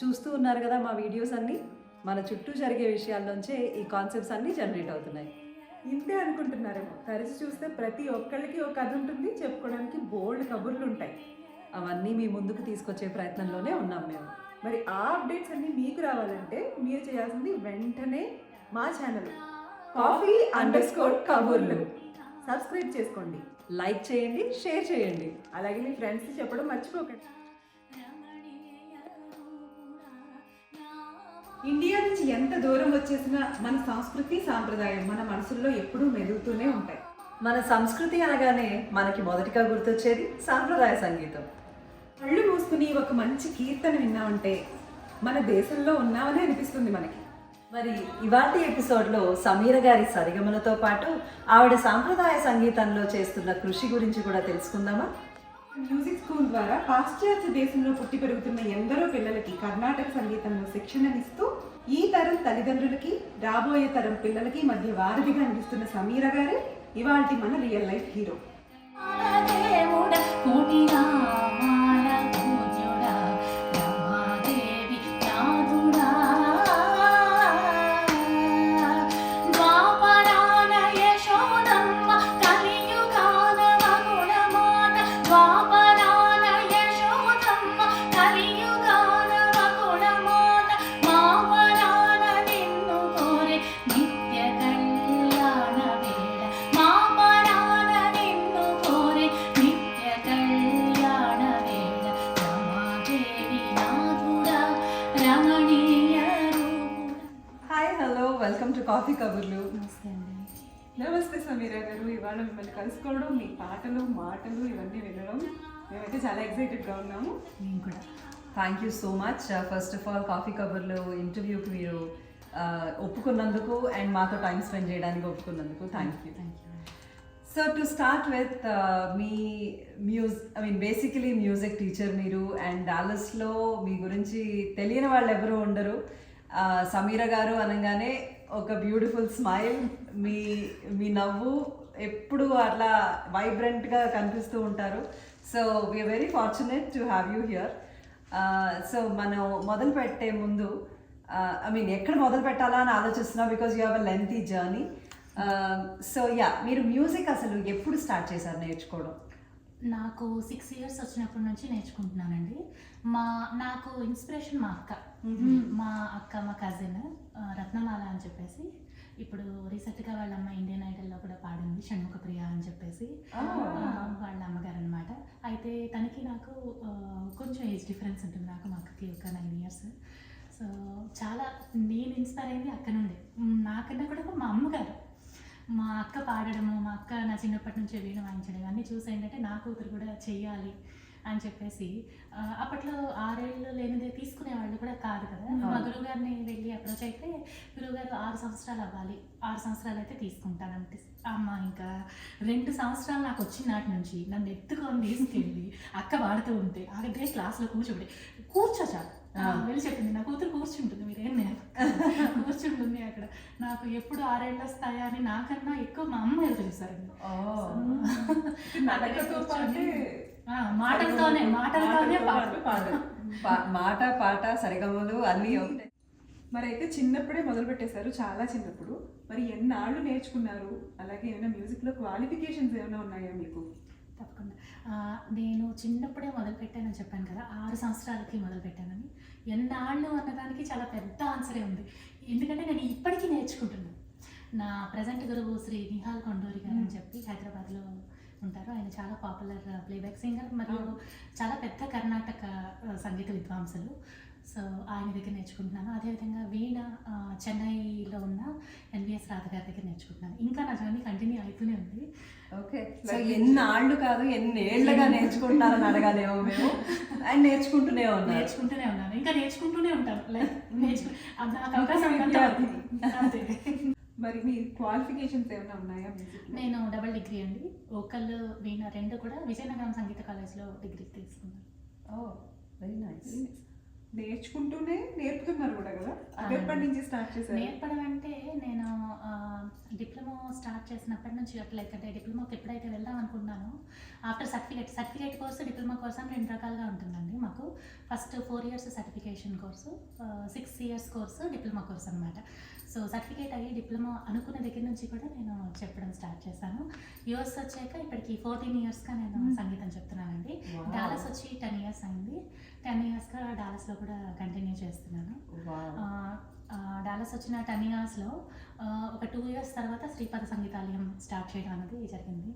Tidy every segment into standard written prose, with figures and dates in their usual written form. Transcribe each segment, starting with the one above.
చూస్తూ ఉన్నారు కదా మా వీడియోస్ అన్నీ. మన చుట్టూ జరిగే విషయాల్లోంచే ఈ కాన్సెప్ట్స్ అన్నీ జనరేట్ అవుతున్నాయి. ఇంతే అనుకుంటున్నారేమో, తరచి చూస్తే ప్రతి ఒక్కళ్ళకి ఒక కథ ఉంటుంది, చెప్పుకోవడానికి బోల్డ్ కబుర్లు ఉంటాయి. అవన్నీ మీ ముందుకు తీసుకొచ్చే ప్రయత్నంలోనే ఉన్నాం మేము. మరి ఆ అప్డేట్స్ అన్నీ మీకు రావాలంటే మీరు చేయాల్సింది వెంటనే మా ఛానల్ coffee_కబుర్లు సబ్స్క్రైబ్ చేసుకోండి. లైక్ చేయండి, షేర్ చేయండి. అలాగే మీ ఫ్రెండ్స్కి చెప్పడం మర్చిపోకండి. ఇండియా నుంచి ఎంత దూరం వచ్చేసినా మన సంస్కృతి సాంప్రదాయం మన మనసుల్లో ఎప్పుడూ మెదులుతూనే ఉంటాయి. మన సంస్కృతి అనగానే మనకి మొదటిగా గుర్తొచ్చేది సాంప్రదాయ సంగీతం. కళ్ళు మూసుకుని ఒక మంచి కీర్తన విన్నామంటే మన దేశంలో ఉన్నామని అనిపిస్తుంది మనకి. మరి ఇవాటి ఎపిసోడ్లో సమీర గారి సరిగమలతో పాటు ఆవిడ సాంప్రదాయ సంగీతంలో చేస్తున్న కృషి గురించి కూడా తెలుసుకుందామా? మ్యూజిక్ స్కూల్ ద్వారా పాశ్చాత్య దేశంలో పుట్టి పెరుగుతున్న ఎందరో పిల్లలకి కర్ణాటక సంగీతంలో శిక్షణనిస్తూ ఈ తరం తల్లిదండ్రులకి రాబోయే తరం పిల్లలకి మధ్య వారధిగా నిలుస్తున్న సమీర గారు ఇవాల్టి మన real life hero. Welcome to coffee కబుర్లు. నమస్తే సమీరా గారు, ఇవాళ మిమ్మల్ని కలుసుకోవడం, మీ పాటలు మాటలు ఇవన్నీ వినడం మేమైతే చాలా ఎక్సైటెడ్గా ఉన్నాము. నేను కూడా. Thank you so much. First of all coffee కబుర్లు ఇంటర్వ్యూకి మీరు ఒప్పుకున్నందుకు అండ్ మాతో టైం స్పెండ్ చేయడానికి ఒప్పుకున్నందుకు thank you. So to start with మీ బేసికలీ మ్యూజిక్ టీచర్ మీరు, అండ్ డాలస్లో మీ గురించి తెలియని వాళ్ళు ఎవరు ఉండరు. సమీర గారు అనగానే ఒక బ్యూటిఫుల్ స్మైల్, మీ నవ్వు ఎప్పుడు అట్లా వైబ్రెంట్గా కనిపిస్తూ ఉంటారు. So we are very fortunate to have you here. So మనం మొదలు పెట్టే ముందు ఎక్కడ మొదలు పెట్టాలా అని ఆలోచిస్తున్నా, because you have a lengthy journey. So మీరు మ్యూజిక్ అసలు ఎప్పుడు స్టార్ట్ చేశారు నేర్చుకోవడం? నాకు 6 years వచ్చినప్పటి నుంచి నేర్చుకుంటున్నానండి. నాకు ఇన్స్పిరేషన్ మా అక్క మా కజిన్ రత్నమాల అని చెప్పేసి, ఇప్పుడు రీసెంట్గా వాళ్ళ అమ్మ ఇండియన్ ఐడల్లో కూడా పాడింది, షణ్ముఖప్రియ అని చెప్పేసి వాళ్ళ అమ్మగారు అనమాట. అయితే తనకి నాకు కొంచెం ఏజ్ డిఫరెన్స్ ఉంటుంది, నాకు మా అక్కకి ఒక 9 years. సో చాలా నేను ఇన్స్పైర్ అయింది అక్క నుండి. నాకన్నా కూడా మా అమ్మగారు, మా అక్క పాడడము, మా అక్క నా చిన్నప్పటి నుంచే వీణ వాయించడం అన్నీ చూసి ఏంటంటే నా కూతురు కూడా చెయ్యాలి అని చెప్పేసి, అప్పట్లో 6 ఏళ్ళు లేనిదే తీసుకునేవాళ్ళు కూడా కాదు కదా. మా గురువుగారిని వెళ్ళి అప్రోచ్ అయితే గురువుగారు 6 సంవత్సరాలు అవ్వాలి, 6 సంవత్సరాలు అయితే తీసుకుంటానంటే, అమ్మ ఇంకా 2 సంవత్సరాలు నాకు వచ్చిన నాటి నుంచి నన్ను ఎత్తుకొని తీసుకెళ్ళి అక్క పాడుతూ ఉంటే అదే క్లాస్లో కూర్చోచాలి వెళ్ళి చెప్పింది, నా కూతురు కూర్చుంటుంది, మీరేం కూర్చుంటుంది అక్కడ. నాకు ఎప్పుడు 6 ఏళ్ళు వస్తాయా అని నాకన్నా ఎక్కువ మా అమ్మ ఎదురు చూసారండి. మాటలతోనే మాట పాట సరిగమలు అన్నీ ఉంటాయి. మరి అయితే చిన్నప్పుడే మొదలు పెట్టేశారు, చాలా చిన్నప్పుడు. మరి ఎన్నాళ్ళు నేర్చుకున్నారు? అలాగే ఏమైనా మ్యూజిక్లో క్వాలిఫికేషన్స్ ఏమైనా ఉన్నాయా మీకు? తప్పకుండా. నేను చిన్నప్పుడే మొదలుపెట్టానని చెప్పాను కదా, 6 సంవత్సరాలకి మొదలుపెట్టానని. ఎన్నాళ్ళు అన్నదానికి చాలా పెద్ద ఆన్సరే ఉంది, ఎందుకంటే నేను ఇప్పటికీ నేర్చుకుంటున్నాను. నా ప్రజెంట్ గురువు శ్రీ నిహాల్ కొండూరి గారు అని చెప్పి హైదరాబాద్లో ఉంటారు. ఆయన చాలా పాపులర్ ప్లేబ్యాక్ సింగర్ మరియు చాలా పెద్ద కర్ణాటక సంగీత విద్వాంసులు. సో ఆయన దగ్గర నేర్చుకుంటున్నాను. అదేవిధంగా వీణ చెన్నైలో ఉన్న NVS రాధ గారి దగ్గర నేర్చుకుంటున్నాను. ఇంకా నా జర్నీ కంటిన్యూ అవుతూనే ఉంది. ఓకే, సో ఎన్నాళ్ళు కాదు ఎన్నేళ్ళగా నేర్చుకుంటున్నారని అడగాలేమో మేము. అండ్ నేర్చుకుంటూనే ఉన్నాను, ఇంకా నేర్చుకుంటూనే ఉంటాను. నాకు అవకాశం అంతే. మరి మీ క్వాలిఫికేషన్స్ ఏమైనా ఉన్నాయా? నేను డబుల్ డిగ్రీ అండి, వోకల్ వీణ 2 కూడా విజయనగరం సంగీత కాలేజ్లో డిగ్రీ తీసుకున్నాను. Very nice. నేర్చుకుంటూనే నేర్పుతున్నారు కూడా కదా, అది ఎప్పటి నుంచి స్టార్ట్ చేశారు? నేర్పడం అంటే నేను డిప్లొమా స్టార్ట్ చేసినప్పటి నుంచి లైక్ అంటే డిప్లొమాకి ఎప్పుడైతే వెళ్దాం అనుకున్నానో after certificate course diploma course అని 2 రకాలుగా ఉంటుందండి మాకు. First 4 years certification course, 6 years course diploma course అనమాట. సో సర్టిఫికేట్ అయ్యి డిప్లొమా అనుకున్న దగ్గర నుంచి కూడా నేను చెప్పడం స్టార్ట్ చేశాను. యూఎస్ వచ్చాక ఇప్పటికి 14 ఇయర్స్గా నేను సంగీతం చెప్తున్నానండి. డాలస్ వచ్చి 10 ఇయర్స్ అయింది. 10 ఇయర్స్గా డాలస్లో కూడా కంటిన్యూ చేస్తున్నాను. డాలస్ వచ్చిన 10 ఇయర్స్లో ఒక 2 ఇయర్స్ తర్వాత శ్రీపాద సంగీతాలయం స్టార్ట్ చేయడం అనేది జరిగింది.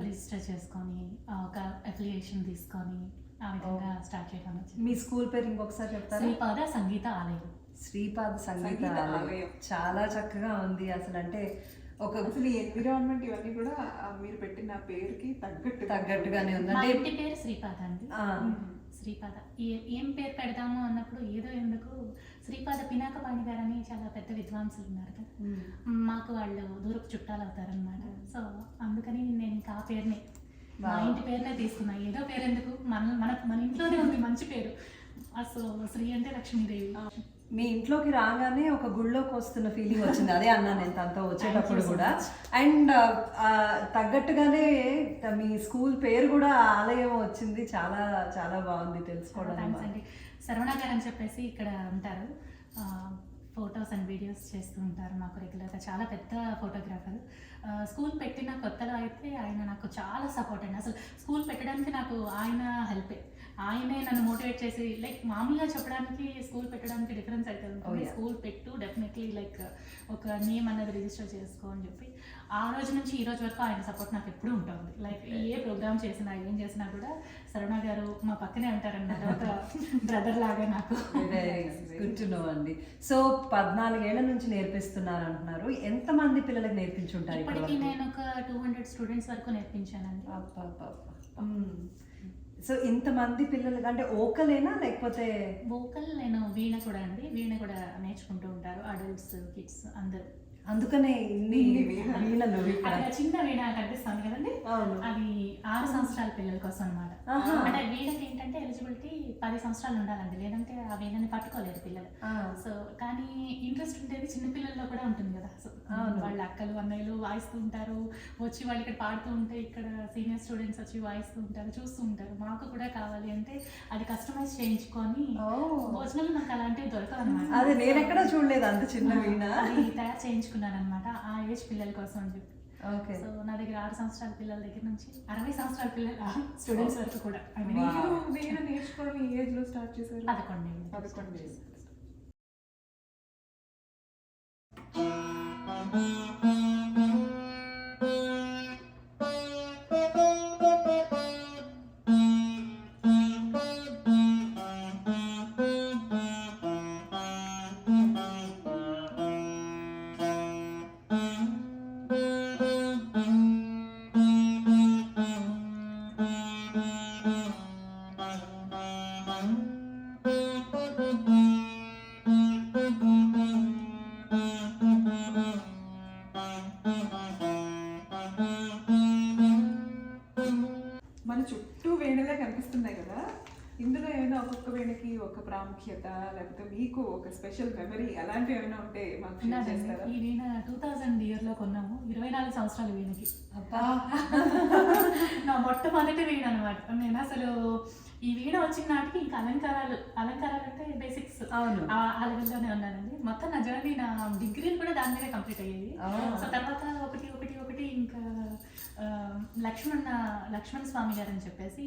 రిజిస్టర్ చేసుకొని ఒక అఫిలియేషన్ తీసుకొని ఆ విధంగా స్టార్ట్ చేయడం అనేది. మీ స్కూల్ పేరు ఇంకొకసారి చెప్తారా? శ్రీపాద సంగీత ఆలయం. శ్రీపాద సంగీత ఆలయం చాలా చక్కగా ఉంది. అసలు అంటే ఒక అసలు ఈ ఎన్విరాన్మెంట్ ఇవన్నీ కూడా మీరు పెట్టిన పేరుకి తగ్గట్టుగానే ఉంది. మా అంటే ఇంటి పేరు శ్రీపాద అండి. శ్రీపాద ఏం పేరు పెడదాము అన్నప్పుడు ఏదో ఎందుకు శ్రీపాద పినాకపాణి గారు అని చాలా పెద్ద విద్వాంసులు ఉన్నారు కదా, మాకు వాళ్ళు దూరపు చుట్టాలు అవుతారనమాట. సో అందుకని నేను ఇంకా ఆ పేరుని మా ఇంటి పేరునే తీసుకున్నా. ఏదో పేరు ఎందుకు, మన ఇంట్లోనే ఉంది మంచి పేరు. సో శ్రీ అంటే లక్ష్మీదేవి. మీ ఇంట్లోకి రాగానే ఒక గుళ్ళోకి వస్తున్న ఫీలింగ్ వచ్చింది. అదే అన్నా నేను తనతో వచ్చేటప్పుడు కూడా. అండ్ తగ్గట్టుగానే మీ స్కూల్ పేరు కూడా ఆలయం వచ్చింది. చాలా చాలా బాగుంది తెలుసుకోవడం. థ్యాంక్స్ అండి. శరవణ గారు అని చెప్పేసి ఇక్కడ ఉంటారు, ఫొటోస్ అండ్ వీడియోస్ చేస్తూ ఉంటారు మాకు రెగ్యులర్గా. చాలా పెద్ద ఫోటోగ్రాఫర్. స్కూల్ పెట్టిన కొత్తలో అయితే ఆయన నాకు చాలా సపోర్ట్ అండి. అసలు స్కూల్ పెట్టడానికి నాకు ఆయన హెల్పే. ఆయనే నన్ను మోటివేట్ చేసి లైక్ మామూలుగా చెప్పడానికి స్కూల్ పెట్టడానికి డిఫరెన్స్ అయితే ఉంటుంది. స్కూల్ పెట్టు డెఫినెట్లీ లైక్ ఒక నేమ్ అన్నది రిజిస్టర్ చేసుకో అని చెప్పి ఆ రోజు నుంచి ఈ రోజు వరకు ఆయన సపోర్ట్ నాకు ఎప్పుడూ ఉంటుంది. లైక్ ఏ ప్రోగ్రామ్ చేసినా ఏం చేసినా కూడా శరవణ గారు మా పక్కనే ఉంటారన్నమాట, ఒక బ్రదర్ లాగా నాకు. గుడ్ టు నో అండి. సో 14 ఏళ్ల నుంచి నేర్పిస్తున్నారు అంటున్నారు. ఎంతమంది పిల్లలకు నేర్పించుంటారు? ఇప్పటికీ నేను ఒక 200 స్టూడెంట్స్ వరకు నేర్పించానండి. సో ఇంతమంది పిల్లలు అంటే ఓకలేనా లేకపోతే? వోకల్ నేను వీణ కూడా అండి. వీణ కూడా నేర్చుకుంటూ ఉంటారు అడల్ట్స్, కిడ్స్ అందరూ. అందుకనే ఇన్ని వీణలు అక్కడ చిన్న వీణ కనిపిస్తుంది కదండి, అది 6 సంవత్సరాల పిల్లల కోసం అనమాట. అంటే వీణకి ఏంటంటే ఎలిజిబిలిటీ 10 సంవత్సరాలు ఉండాలండి, లేదంటే ఆ వీణని పట్టుకోలేరు పిల్లలు. సో కానీ ఇంట్రెస్ట్ ఉండేది చిన్న పిల్లల్లో కూడా ఉంటుంది కదా. సో వాళ్ళ అక్కలు అన్నయ్యలు వాయిస్తూ ఉంటారు, వచ్చి వాళ్ళు ఇక్కడ పాడుతూ ఉంటే ఇక్కడ సీనియర్ స్టూడెంట్స్ వచ్చి వాయిస్తూ ఉంటారు, చూస్తూ ఉంటారు. మాకు కూడా కావాలి అంటే అది కస్టమైజ్ చేయించుకొని భోజనాలు నాకు అలాంటివి దొరకదు అనమాట. అదే నేను ఎక్కడ చూడలేదు అంత చిన్న వీణ. అది తయారు చేయించుకున్నాను అనమాట ఆ ఏజ్ పిల్లల కోసం అని చెప్పి. ఓకే. సో నా దగ్గర 6 సంవత్సరాల పిల్లల దగ్గర నుంచి 60 సంవత్సరాల పిల్లల స్టూడెంట్స్ వరకు కూడా. మీరు వీణ నేర్చుకోవడం ఈ ఏజ్ లో స్టార్ట్ చేశారు? 11 ఏళ్ళు. మన చుట్టూ వేణులే కనిపిస్తున్నాయి కదా, ఇందులో ఏమైనా ఒక్కొక్క వేణకి ఒక ప్రాముఖ్యత లేకపోతే మీకు ఒక స్పెషల్ మెమరీ అలాంటివి ఏమైనా ఉంటే మాకు షేర్ చేస్తారా? ఈ వీణ 2000 ఇయర్లో కొన్నాము, 24 సంవత్సరాల వీణకి. నా మొట్టమొదటి వీణ అనమాట. నేను అసలు ఈ వీణ వచ్చిన నాటికి ఇంకా అలంకారాలు అంటే బేసిక్స్ ఆ లెవెల్లోనే ఉన్నానండి. మొత్తం నా జర్నీ, నా డిగ్రీలు కూడా దాని మీద కంప్లీట్ అయ్యేది. సో తర్వాత ఒకటి ఇంకా లక్ష్మణ స్వామి గారు అని చెప్పేసి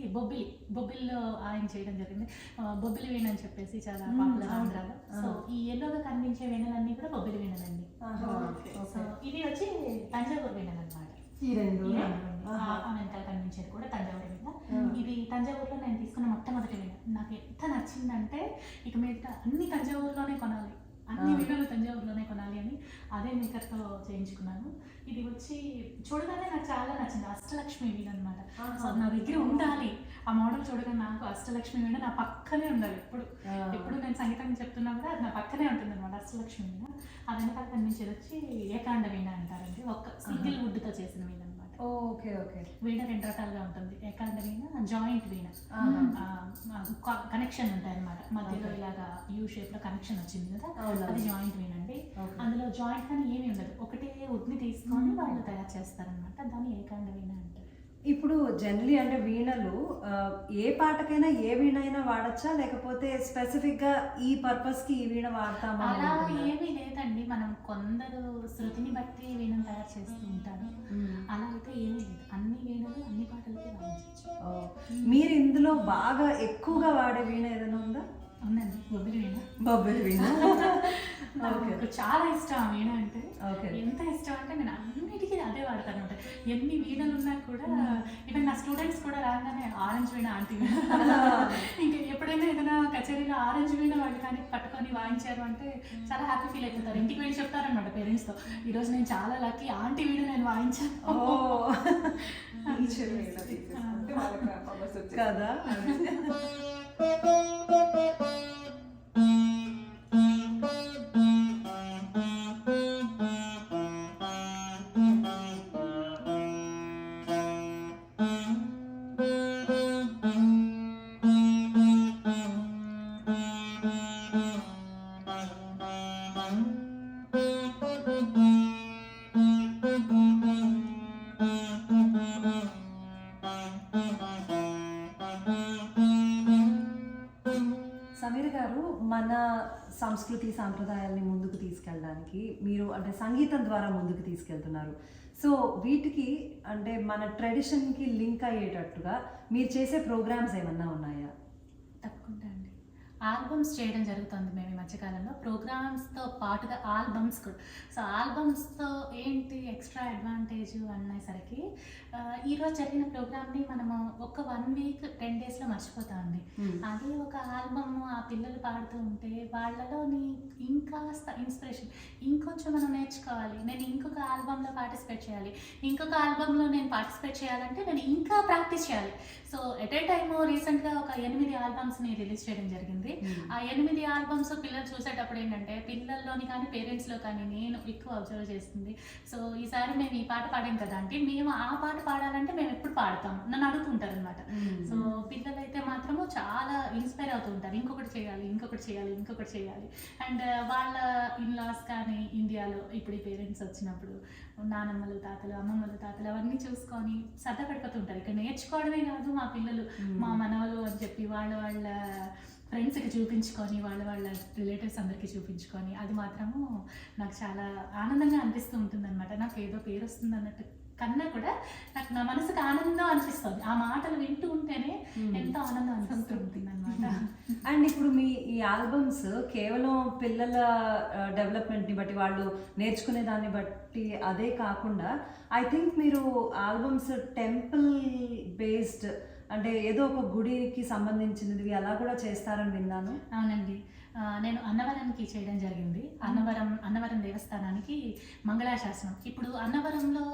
బొబ్బిల్లో ఆయన చేయడం జరిగింది. బొబ్బిలి వీణ అని చెప్పేసి చాలా పాపులర్ ఆంధ్రాలో. సో ఈ ఎల్లోగా కనిపించే వీణలన్నీ కూడా బొబ్బిలి వీణలండి. సో ఇది వచ్చి తంజావూరు వీణలు అనమాట. వెనకాల కనిపించేది కూడా తంజావూరు వీణ. ఇది తంజావూరులో నేను తీసుకున్న మొట్టమొదటి వీణ. నాకు ఎంత నచ్చిందంటే ఇక మీద అన్ని తంజావూరులోనే కొనాలి, అన్ని వీణలు తంజావూరులోనే కొనాలి అని అదే మేకర్తో చేయించుకున్నాను. ఇది వచ్చి చూడగానే నాకు చాలా నచ్చింది. అష్టలక్ష్మి వీణ అనమాట. సో నా దగ్గర ఉండాలి ఆ మోడల్. చూడగానే నాకు అష్టలక్ష్మి వీణ నా పక్కనే ఉండాలి. ఎప్పుడు నేను సంగీతం చెప్తున్నా కూడా అది నా పక్కనే ఉంటుంది అనమాట, అష్టలక్ష్మి వీణ. ఆ వెనకాల కనిపించేది వచ్చి ఏకాండ వీణ అంటారండి, ఒక సింగిల్ వుడ్తో చేసిన వీణ అనమాట. Okay okay. వీణ 2 రకాలుగా ఉంటుంది, ఏకాంత వీణ, జాయింట్ వీణ. కనెక్షన్ ఉంటాయి అనమాట మధ్యలో, ఇలాగా యూ షేప్ లో కనెక్షన్ వచ్చింది కదా, అది జాయింట్ వీణ అండి. అందులో జాయింట్ అని ఏమి ఉండదు, ఒకటే ఉడ్ని తీసుకొని వాళ్ళు తయారు చేస్తారనమాట, దాన్ని ఏకాంత వీణ అంటారు. ఇప్పుడు జనరలీ అంటే వీణలు ఏ పాటకైనా ఏ వీణ అయినా వాడచ్చా, లేకపోతే స్పెసిఫిక్గా ఈ పర్పస్కి ఈ వీణ వాడతామా? అలా ఏమీ లేదండి, మనం కొందరు శృతిని బట్టి వీణను తయారు చేస్తూ ఉంటారు, అలా అయితే ఏమీ లేదు, అన్ని వీణలు అన్ని పాటలకి వాయించవచ్చు. మీరు ఇందులో బాగా ఎక్కువగా వాడే వీణ ఏదైనా ఉందా? ఉందండి, బొబ్బిలి వీణ. బొబ్బిలి వీణ నాకు చాలా ఇష్టం ఆ వీణ అంటే. ఓకే. ఎంత ఇష్టం అంటే నేను అన్నిటికీ అదే వాడతాను అనమాట. ఎన్ని వీణలు ఉన్నా కూడా, ఈవెన్ నా స్టూడెంట్స్ కూడా రాగానే ఆరెంజ్ వీణ ఆంటీ వీణ ఇంకా ఎప్పుడైనా ఏదైనా కచేరీలో ఆరెంజ్ వీణ వాళ్ళు కానీ పట్టుకొని వాయించారు అంటే చాలా హ్యాపీ ఫీల్ అయిపోతారు. ఇంటికి వెళ్ళి చెప్తారనమాట పేరెంట్స్తో, ఈరోజు నేను చాలా లక్కీ, ఆంటీ వీణ నేను వాయించాను కదా. సమీర గారు, మన సంస్కృతి సాంప్రదాయాల్ని ముందుకు తీసుకెళ్ళడానికి మీరు అంటే సంగీతం ద్వారా ముందుకు తీసుకెళ్తున్నారు. సో వీటికి అంటే మన ట్రెడిషన్కి లింక్ అయ్యేటట్టుగా మీరు చేసే ప్రోగ్రామ్స్ ఏమన్నా ఉన్నాయా? తప్పకుండా అండి, ఆల్బమ్స్ చేయడం జరుగుతుంది మేము ఈ మధ్యకాలంలో, ప్రోగ్రామ్స్తో పాటుగా ఆల్బమ్స్ కూడా. సో ఆల్బమ్స్తో ఏంటి ఎక్స్ట్రా అడ్వాంటేజ్ అనేసరికి, ఈరోజు జరిగిన ప్రోగ్రామ్ని మనము ఒక 1 వీక్ 10 డేస్లో మర్చిపోతామండి. అదే ఒక ఆల్బమ్ ఆ పిల్లలు పాడుతూ ఉంటే వాళ్ళలోని ఇంకాస్త ఇన్స్పిరేషన్, ఇంకొంచెం మనం నేర్చుకోవాలి, నేను ఇంకొక ఆల్బంలో పార్టిసిపేట్ చేయాలి, ఇంకొక ఆల్బంలో నేను పార్టిసిపేట్ చేయాలంటే నేను ఇంకా ప్రాక్టీస్ చేయాలి. సో ఎట్ ఏ టైమ్ రీసెంట్గా ఒక 8 ఆల్బమ్స్ని రిలీజ్ చేయడం జరిగింది. ఆ 8 ఆల్బమ్స్ పిల్లలు చూసేటప్పుడు ఏంటంటే, పిల్లల్లోని కానీ పేరెంట్స్లో కానీ నేను ఎక్కువ అబ్జర్వ్ చేస్తుంది, సో ఈసారి మేము ఈ పాట పాడాం కదా అంటే, మేము ఆ పాట పాడాలంటే మేము ఎప్పుడు పాడతాము నన్ను అడుగుతుంటారు అనమాట. సో పిల్లలు అయితే మాత్రము చాలా ఇన్స్పైర్ అవుతూ ఉంటారు, ఇంకొకటి చేయాలి ఇంకొకటి చేయాలి ఇంకొకటి చేయాలి. అండ్ వాళ్ళ ఇన్లాస్ కానీ ఇండియాలో ఇప్పుడు ఈ పేరెంట్స్ వచ్చినప్పుడు నానమ్మలు తాతలు అమ్మమ్మలు తాతలు అవన్నీ చూసుకొని సరదాపడిపోతూ ఉంటారు. ఇక్కడ నేర్చుకోవడమే కాదు మా పిల్లలు మా మనవలు అని చెప్పి వాళ్ళ ఫ్రెండ్స్కి చూపించుకొని వాళ్ళ రిలేటివ్స్ అందరికీ చూపించుకొని, అది మాత్రము నాకు చాలా ఆనందంగా అనిపిస్తూ ఉంటుంది అనమాట. నాకు ఏదో పేరు వస్తుంది అన్నట్టు కన్నా కూడా నాకు నా మనసుకు ఆనందం అనిపిస్తుంది, ఆ మాటలు వింటూ ఉంటేనే ఎంతో ఆనందం అనిపిస్తూ ఉంటుంది అనమాట. అండ్ ఇప్పుడు మీ ఈ ఆల్బమ్స్ కేవలం పిల్లల డెవలప్మెంట్ని బట్టి, వాళ్ళు నేర్చుకునే దాన్ని బట్టి అదే కాకుండా, ఐ థింక్ మీరు ఆల్బమ్స్ టెంపుల్ బేస్డ్ అంటే ఏదో ఒక గుడికి సంబంధించినవి అలా కూడా చేస్తారని విన్నాను. అవునండి, నేను అన్నవరానికి చేయడం జరిగింది. అన్నవరం దేవస్థానానికి మంగళాశాసనం. ఇప్పుడు అన్నవరంలో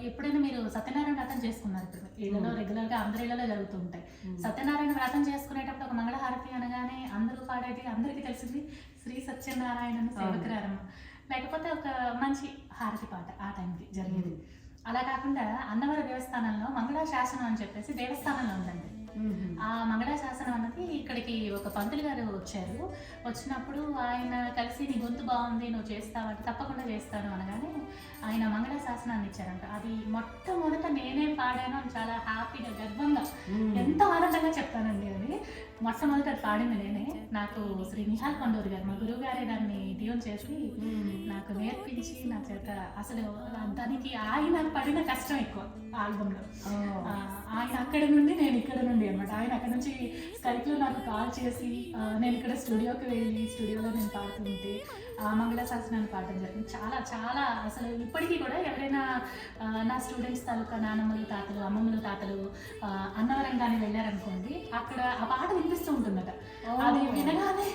ఎప్పుడైనా మీరు సత్యనారాయణ వ్రతం చేసుకున్నారు, ఇప్పుడు ఇళ్లలో రెగ్యులర్గా అందరి ఇళ్లలో జరుగుతూ ఉంటాయి. సత్యనారాయణ వ్రతం చేసుకునేటప్పుడు ఒక మంగళహారతి అనగానే అందరూ పాడేది అందరికీ తెలిసింది శ్రీ సత్యనారాయణ సేవకురారమ్మ, లేకపోతే ఒక మంచి హారతి పాట ఆ టైంకి జరిగేది. అలా కాకుండా అన్నవర దేవస్థానంలో మంగళాశాసనం అని చెప్పేసి దేవస్థానంలో ఉందండి. ఆ మంగళాశాసనం అన్నది ఇక్కడికి ఒక పంతులు గారు వచ్చారు, వచ్చినప్పుడు ఆయన కలిసి నీ గొంతు బాగుంది నువ్వు చేస్తావంటే తప్పకుండా చేస్తాను అనగానే ఆయన మంగళాశాసనాన్ని ఇచ్చారంట. అది మొట్టమొదట నేనే పాడాను అని చాలా హ్యాపీగా గర్వంగా ఎంతో ఆనందంగా చెప్తానండి. అది మొట్టమొదట అది పాడింది నేనే. నాకు శ్రీ నిహాల్ కొండూరు గారు మా గురువు గారే దాన్ని ట్యూన్ చేసి నాకు నేర్పించి నా చేత, అసలు దానికి ఆయన పడిన కష్టం ఎక్కువ ఆల్బంలో. ఆయన అక్కడ నుండి నేను ఇక్కడ నుండి అనమాట. ఆయన అక్కడ నుంచి స్కైప్లో నాకు కాల్ చేసి నేను ఇక్కడ స్టూడియోకి వెళ్ళి స్టూడియోలో నేను పాడుతుంటే ఆ మంగళాశాసనాన్ని పాడడం జరిగింది. చాలా చాలా అసలు ఇప్పటికీ కూడా ఎవరైనా నా స్టూడెంట్స్ తాలూకా నానమ్మలు తాతలు అమ్మమ్మలు తాతలు అన్నవరంగానే వెళ్ళారనుకోండి, అక్కడ ఆ పాట వినిపిస్తూ ఉంటుందట. అది వినగానే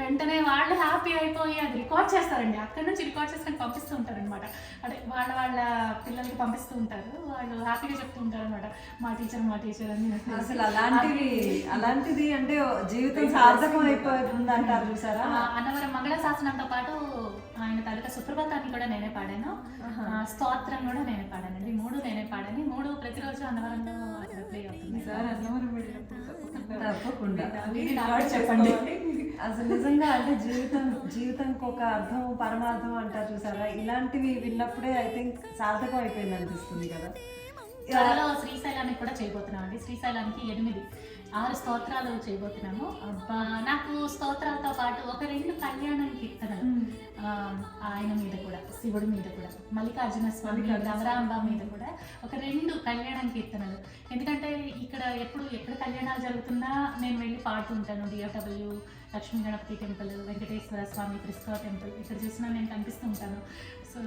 వెంటనే వాళ్ళు హ్యాపీ అయిపోయి అది రికార్డ్ చేస్తారండి. అక్కడ నుంచి రికార్డ్ చేసుకొని పంపిస్తూ ఉంటారు అనమాట. అంటే వాళ్ళ పిల్లలకి పంపిస్తూ ఉంటారు. వాళ్ళు హ్యాపీగా చెప్తూ ఉంటారు అనమాట, మా టీచర్ అని. అసలు అలాంటిది అంటే జీవితం సార్థకం అయిపోతుంది అంటారు చూసారా. అన్నవరం మంగళ శాసనంతో పాటు ఆయన తాలూకా సుప్రభాతాన్ని కూడా నేనే పాడాను, స్తోత్రం కూడా నేనే పాడానండి. 3 నేనే పాడాను. 3 ప్రతిరోజు అన్నవరంలో ప్లే అవుతుంది. తప్పకుండా చెప్పండి. అసలు నిజంగా అంటే జీవితంకి ఒక అర్థం పరమార్థం అంటారు చూసారా. ఇలాంటివి విన్నప్పుడే ఐ థింక్ సార్థకం అయిపోయింది అనిపిస్తుంది కదా. త్వరలో శ్రీశైలానికి కూడా చేయబోతున్నాం అండి. శ్రీశైలానికి 6 స్తోత్రాలు చేయబోతున్నాము. అబ్బా, నాకు స్తోత్రాలతో పాటు ఒక 2 కళ్యాణం కీర్తనలు ఆయన మీద కూడా, శివుడి మీద కూడా, మల్లికార్జున స్వామి రమరాంబ మీద కూడా ఒక 2 కళ్యాణం కీర్తనలు. ఎందుకంటే ఎక్కడ కళ్యాణాలు జరుగుతున్నా నేను వెళ్ళి పాడుతూ ఉంటాను. DFW, లక్ష్మీ గణపతి టెంపుల్, వెంకటేశ్వర స్వామి క్రిస్టో టెంపుల్, ఇక్కడ చూసినా నేను కనిపిస్తూ ఉంటాను. సో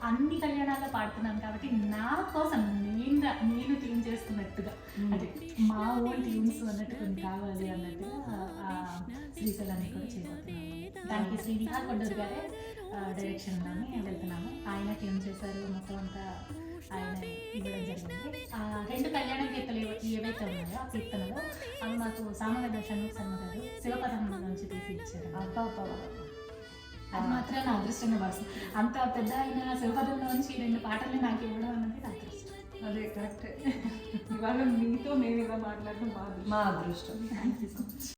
అన్ని కళ్యాణాల్లో పాడుతున్నాను కాబట్టి నా కోసం నేను ట్యూన్ చేసుకున్నట్టుగా, అంటే మా ఓన్ ట్యూన్స్ అన్నట్టు కొన్ని కావాలి అన్నట్టుగా శ్రీశైలాన్ని కూడా చేయబోతున్నాము. దానికి శ్రీ విహార్ కొండూరు గారే డైరెక్షన్లోనే వెళ్తున్నాము. ఆయన ట్యూన్ చేశారు, మొత్తం అంతా ఆయన ఇవ్వడం జరిగింది. 2 కళ్యాణ కీర్తనలు ఏవైతే ఉన్నాయో ఆ కీర్తనలో అవి మాకు సామవేద షణ్ముఖ శర్మ గారు శివపదం నుంచి తీసి ఇచ్చారు. అది మాత్రం నా అదృష్టంగా భావిస్తుంది. అంత పెద్ద అయిన శివపదంలో నుంచి 2 పాటలు నాకు ఇవ్వడం అన్నది నా అదృష్టం. అదే కరెక్ట్. ఇవాళ మీతో మేము ఇలా మాట్లాడడం మా అదృష్టం. Thank you so much.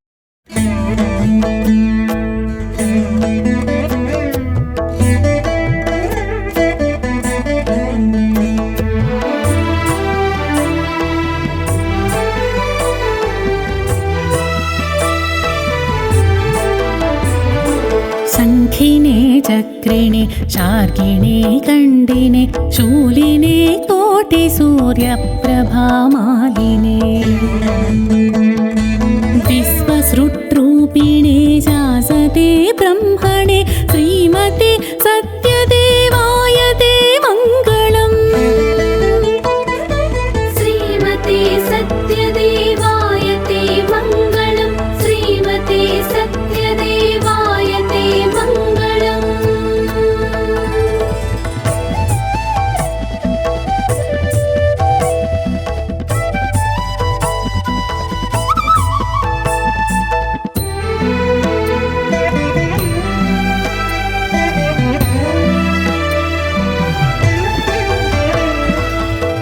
शङ्खिने चक्रिणे शार्गिणे कण्डिने शूलिने कोटिसूर्यप्रभामालिने विश्वसृट्रूपिणे शासते ब्रह्मणे श्रीमते सत्यदेवाय ते मङ्गलम्। श्रीमते सत्यदेवाय ते मङ्गलम्। श्रीमते सत्यदेवाय ते मङ्गलम्।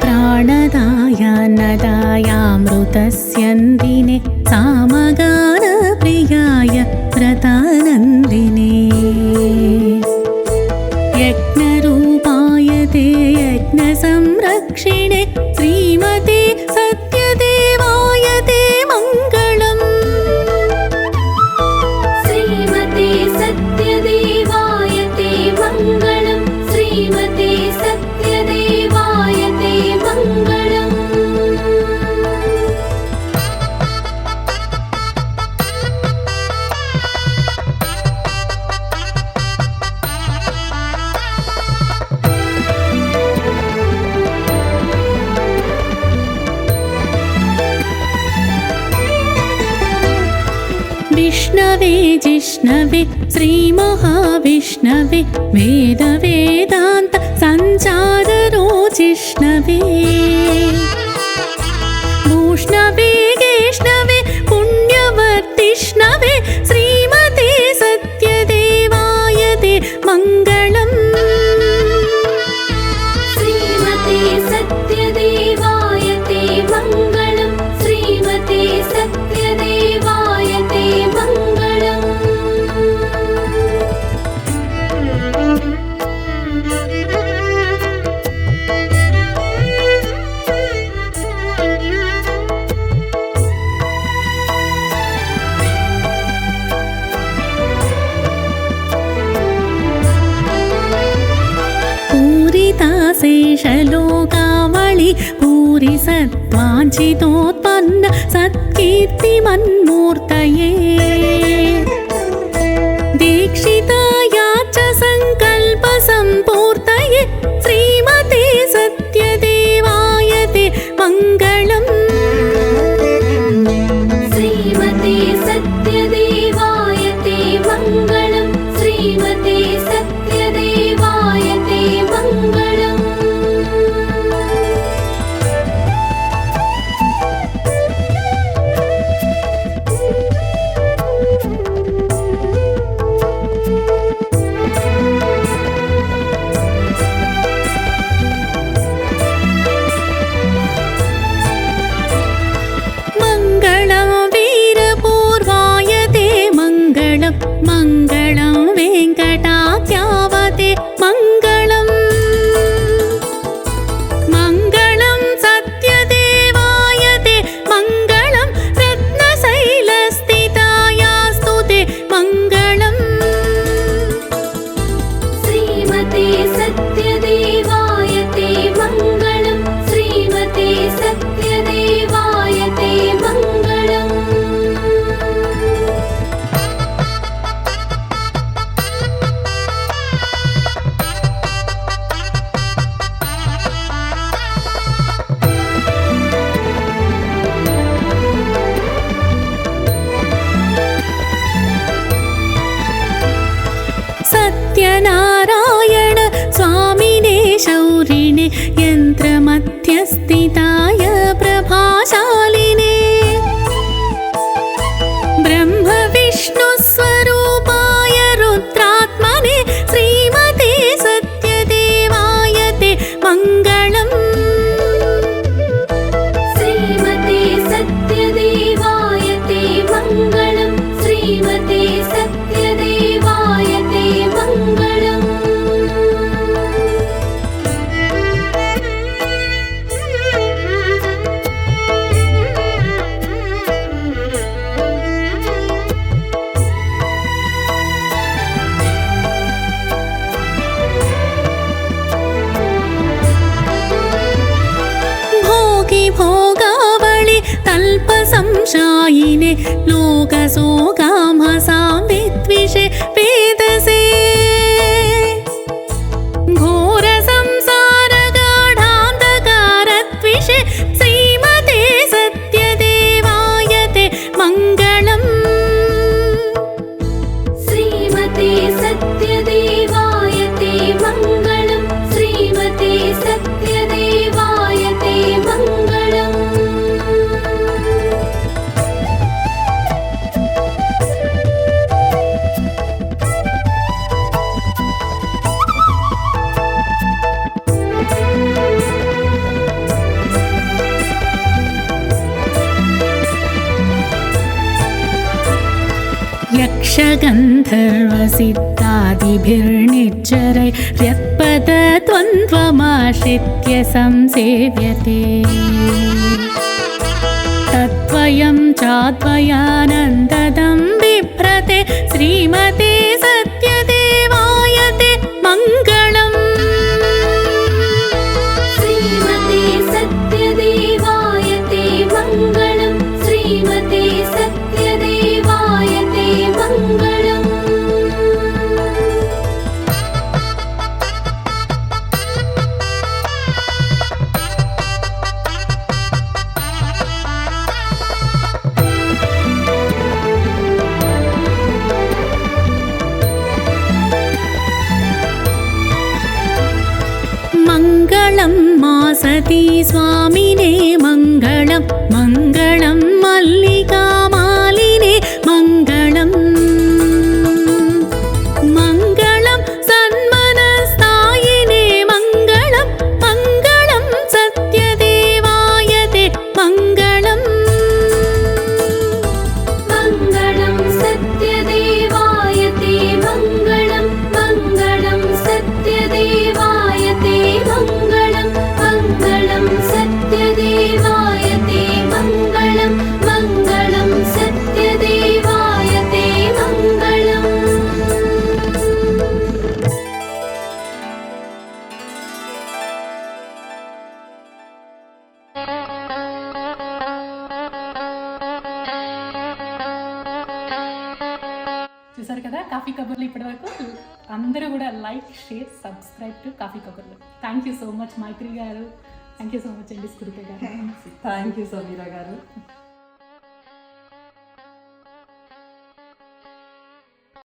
प्राणदायान्नदायामृतस्यन्दिने सामगानप्रियाय व्रतानन्दिने यज्ञरूपाय ते यज्ञसंरक्षिणे श्रीमते सत्यदेवाय ते मङ्गलम्। श्रीमते सत्यदेवाय ते मङ्गलम्। श्रीमते सत्यदेवाय ते मङ्गलम्। विष्णवे जिष्णवे श्रीमहाविष्णवे वेदवेदान्त सञ्चारो जिष्णवे भूष्णवे गेष्णवे पुण्यवर्तिष्णवे श्रीमते सत्यदेवाय ते मङ्गलम्। श्रीमते सत्यदेवाय ते मङ्गलम्। श्रीमते सत्यदेवाय ते मङ्गलम्। शेषलोकावळि पूरि सत्त्वाञ्छितोत्पन्न सत्कीर्तिमन्मूर्तये दीक्षिताया च सङ्कल्पसम्पूर्तये श्रीमते सत्यदेवाय ते मङ्गलम्। श्रीमते सत्यदेवाय ते मङ्गलम्। मङ्गलं वेङ्कटाख्यावते मङ्गलम् मङ्गलं सत्यदेवाय ते मङ्गलं रत्नशैलस्थितायास्तु ते मङ्गलम् श्रीमते सत्यदेवाय ते मङ्गलं श्रीमते सत्यदेवाय ते मङ्गलम् सत्यनारायण स्वामिने शौरिणे यन्त्रमध्यस्थिताय प्रभाशालिने ब्रह्मविष्णुस्वरूपाय रुद्रात्मने श्रीमते सत्यदेवाय ते मङ्गलम् श्रीमते सत्यदेवाय ते मङ्गलं श्रीमते सत्यदेवाय ते मङ्गलम् भोगि भोगावळि तल्पसंशायिने लोकसोगामसां विद्विषे वेदसे घोरसंसारगाढान्धकारद्विषे श्रीमते सत्यदेवाय ते मङ्गलम् श्रीमते सत्यदेवाय ते मङ्गलं श्रीमते सत्यदेवाय ते मङ्गलम् यक्षगन्धर्वसिद्धादिभिर्निर्जरै यत्पदद्वन्द्वमाश्रित्य संसेव्यते तद्वयं चाद्वयानन्ददं बिभ्रते श्रीमते सत्यदेवाय ते मङ्गलम् श्रीमते सत्यदेवाय ते मङ्गलं श्रीमते सत्यदेवाय ते मङ्गलम् मङ्गलं मासति स्वामिने मङ्गलं मङ्गलं मल्लिकामालिने मङ्गलम् मङ्गलं सन्मनस्तायिने मङ्गलं मङ्गलं सत्यदेवाय ते मङ्गलम् मङ्गलं सत्यदेवाय ते मङ्गलं मङ्गलं सत्यदेवाय ते मङ्गलं मङ्गलं सत्यदेवाय ते मङ्गलं मङ्गलं सत्यदेवाय ते मङ्गलम् చూసారు కదా కాఫీ కబుర్లు ఇప్పటివరకు అందరూ కూడా like share subscribe to coffee కబుర్లు. థ్యాంక్ యూ సో మచ్ మైత్రి గారు, థ్యాంక్ యూ సో మచ్ అండి స్కృతి గారు. థ్యాంక్ యూ సమీరా గారు.